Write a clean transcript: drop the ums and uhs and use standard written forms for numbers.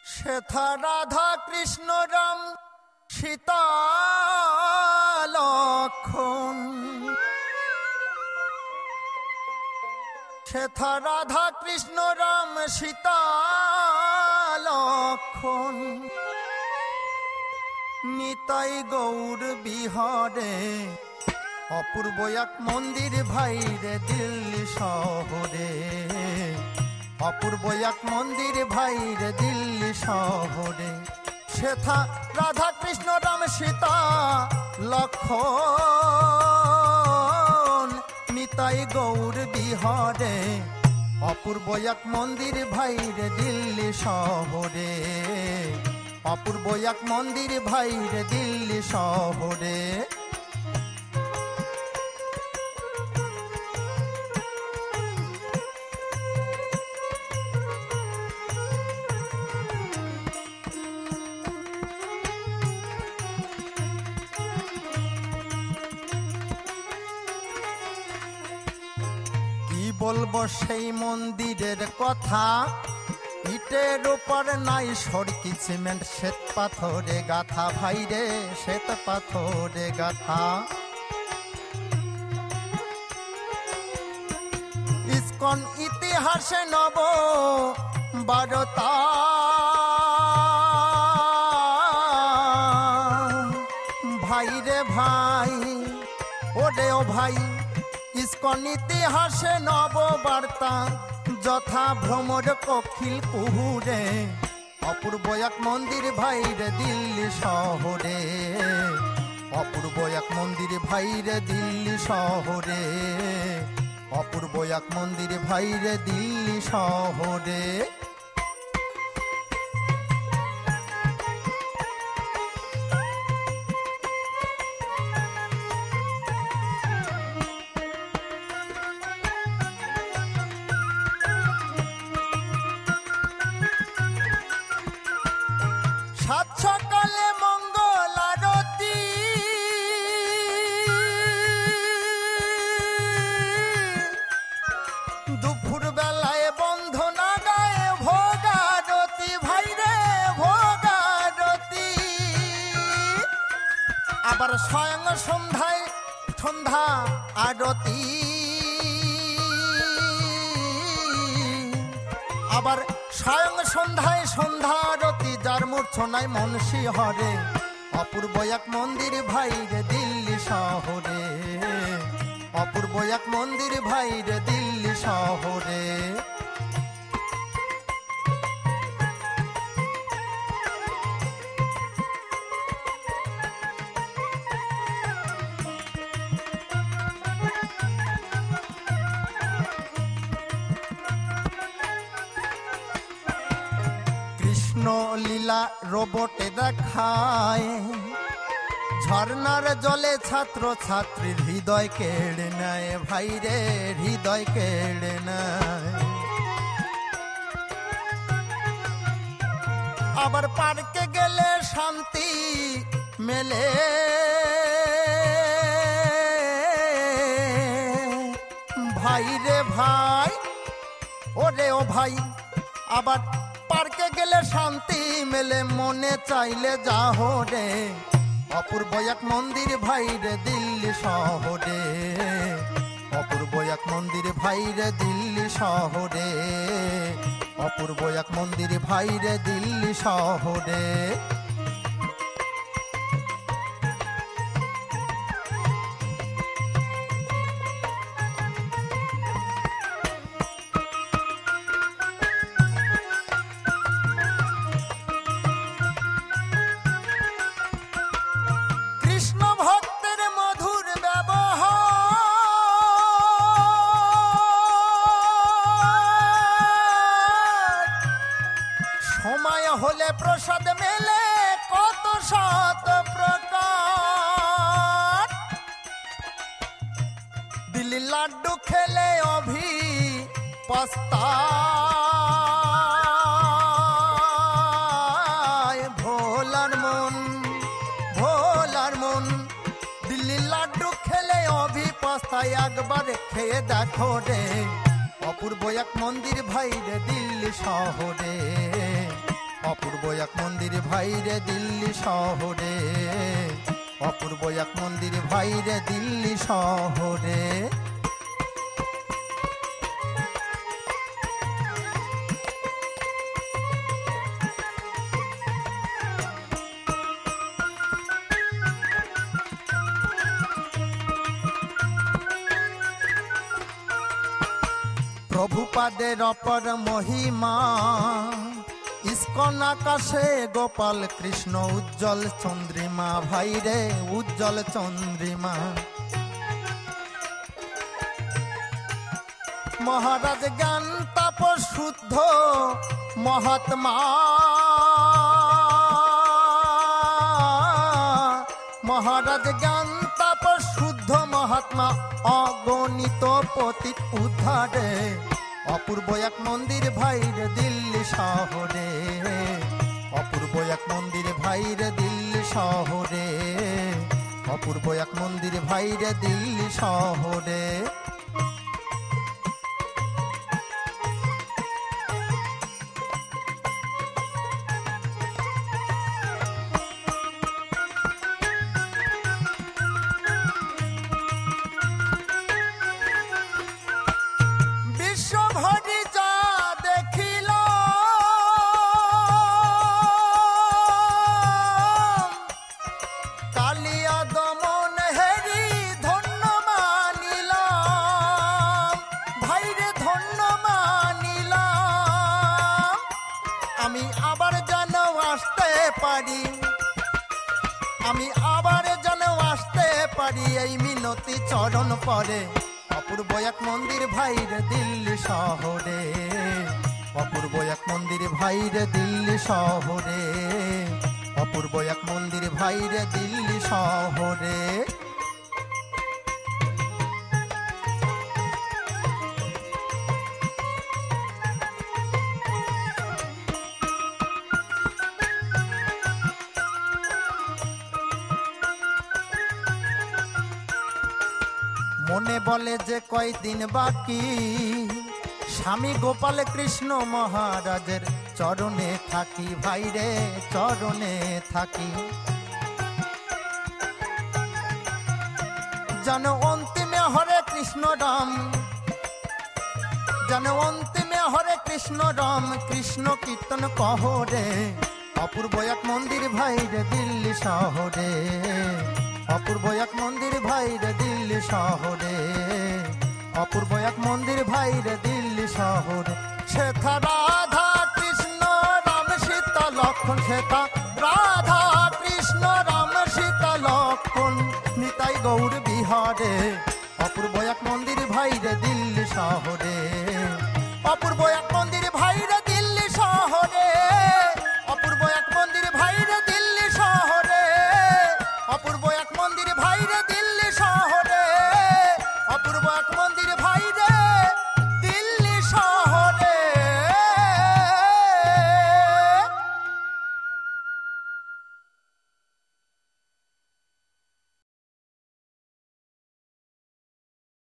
সেথা রাধা কৃষ্ণ রাম সীতা লক্ষণ, সেথা রাধা কৃষ্ণ রাম সীতা লক্ষণ, নিতাই গৌর বিহারে অপূর্ব এক মন্দির ভাইরে দিল্লি শহরে, অপূর্ব এক মন্দির ভাইরে দিল্লি শহরে। সেথা রাধা কৃষ্ণ রাম সীতা লক্ষণ, নিতাই গৌর বিহারে অপূর্ব এক মন্দির ভাইরে দিল্লি শহরে, অপূর্ব এক মন্দির ভাইরে দিল্লি শহরে। বলবো সেই মন্দিরের কথা, ইটের উপর নাই সরকি সিমেন্ট, শ্বেত পাথরে গাথা ভাইরে শ্বেত পাথরে গাথা। ইসকন ইতিহাসে নব বারতা, ভাইরে ভাই ওরে ও ভাই, ইসকন ইতিহাসে নববার্তা যথা ভ্রমর কখিল কুহুরে, অপূর্ব এক মন্দির ভাইরে দিল্লি শহরে, অপূর্ব এক মন্দির ভাইরে দিল্লি শহরে, অপূর্ব এক মন্দির ভাইরে দিল্লি শহরে। সাত সকালে মঙ্গল আরতি, দুপুর বেলায় বন্ধনা গায়ে ভোগারতি ভাইরে ভোগারতি, আবার স্বয়ং সন্ধ্যায় সন্ধ্যা আরতি, আবার স্বয়ং সন্ধ্যায় সন্ধ্যা আরতি, যার মূর্ছনায় মন শিহরে অপূর্ব এক মন্দির ভাইরে দিল্লি শহরে, অপূর্ব এক মন্দির ভাইরে দিল্লি শহরে। কৃষ্ণ লীলা রোবটে দেখায়, ঝর্ণার জলে ছাত্র ছাত্রীর হৃদয় কেড়ে নেয় ভাইরে হৃদয় কেড়ে নেয়। আবার পার্কে গেলে শান্তি মেলে, ভাইরে ভাই ওরে ও ভাই, আবার পার্কে গেলে শান্তি মেলে, মনে চাইলে যাহরে অপূর্ব এক মন্দির ভাইরে দিল্লি শহরে, অপূর্ব এক মন্দির ভাইরে দিল্লি শহরে, অপূর্ব এক মন্দির ভাইরে দিল্লি শহরে। কৃষ্ণ ভক্তের মধুর ব্যবহার, সময় হলে প্রসাদ মেলে কত শত প্রকার, দিল্লি লাড্ডু খেলে অভি পস্তায়, ভোলার মন ভোলার মন, দিল্লি লাড্ডু খেলে অভি পস্তায়, একবার খেয়ে দেখো রে অপূর্ব এক মন্দির ভাইরে দিল্লি শহরে, অপূর্ব এক মন্দির ভাইরে দিল্লি শহরে, অপূর্ব এক মন্দির ভাইরে দিল্লি শহরে। প্রভুপাদের অপর মহিমা, ইস্কন আকাশে গোপাল কৃষ্ণ উজ্জ্বল চন্দ্রিমা, ভাইরে উজ্জ্বল চন্দ্রিমা। মহারাজ জ্ঞান তাপস শুদ্ধ মহাত্মা, মহারাজ জ্ঞান তাপস শুদ্ধ মহাত্মা, অগণিত পতিত উদ্ধারে, অপূর্ব এক মন্দির ভাইরে দিল্লি শহরে, অপূর্ব এক মন্দির ভাইরে দিল্লি শহরে, অপূর্ব এক মন্দির ভাইরে দিল্লি শহরে। আমি আবার যেন আসতে পারি এই মিনতি চরণ পরে, অপূর্ব এক মন্দির ভাইরে দিল্লি শহরে, অপূর্ব এক মন্দির ভাইরে দিল্লি শহরে, অপূর্ব এক মন্দির ভাইরে দিল্লি শহরে। মনে বলে যে কয়দিন বাকি, স্বামী গোপাল কৃষ্ণ মহারাজের চরণে থাকি, ভাইরে চরণে থাকি। যেন অন্তিমে হরে কৃষ্ণ রাম, যেন অন্তিমে হরে কৃষ্ণ রাম, কৃষ্ণ কীর্তন কহরে, অপূর্ব এক মন্দির ভাইরে দিল্লি শহরে, অপূর্ব এক মন্দির ভাইরে দিল্লি শহরে, অপূর্ব এক মন্দির ভাইরে দিল্লি শহরে। সেথা রাধা কৃষ্ণ রাম সীতা লক্ষণ, সেথা রাধা কৃষ্ণ রাম সীতা লক্ষণ, নিতাই গৌর বিহারে, অপূর্ব এক মন্দির ভাইরে দিল্লি শহরে, অপূর্ব এক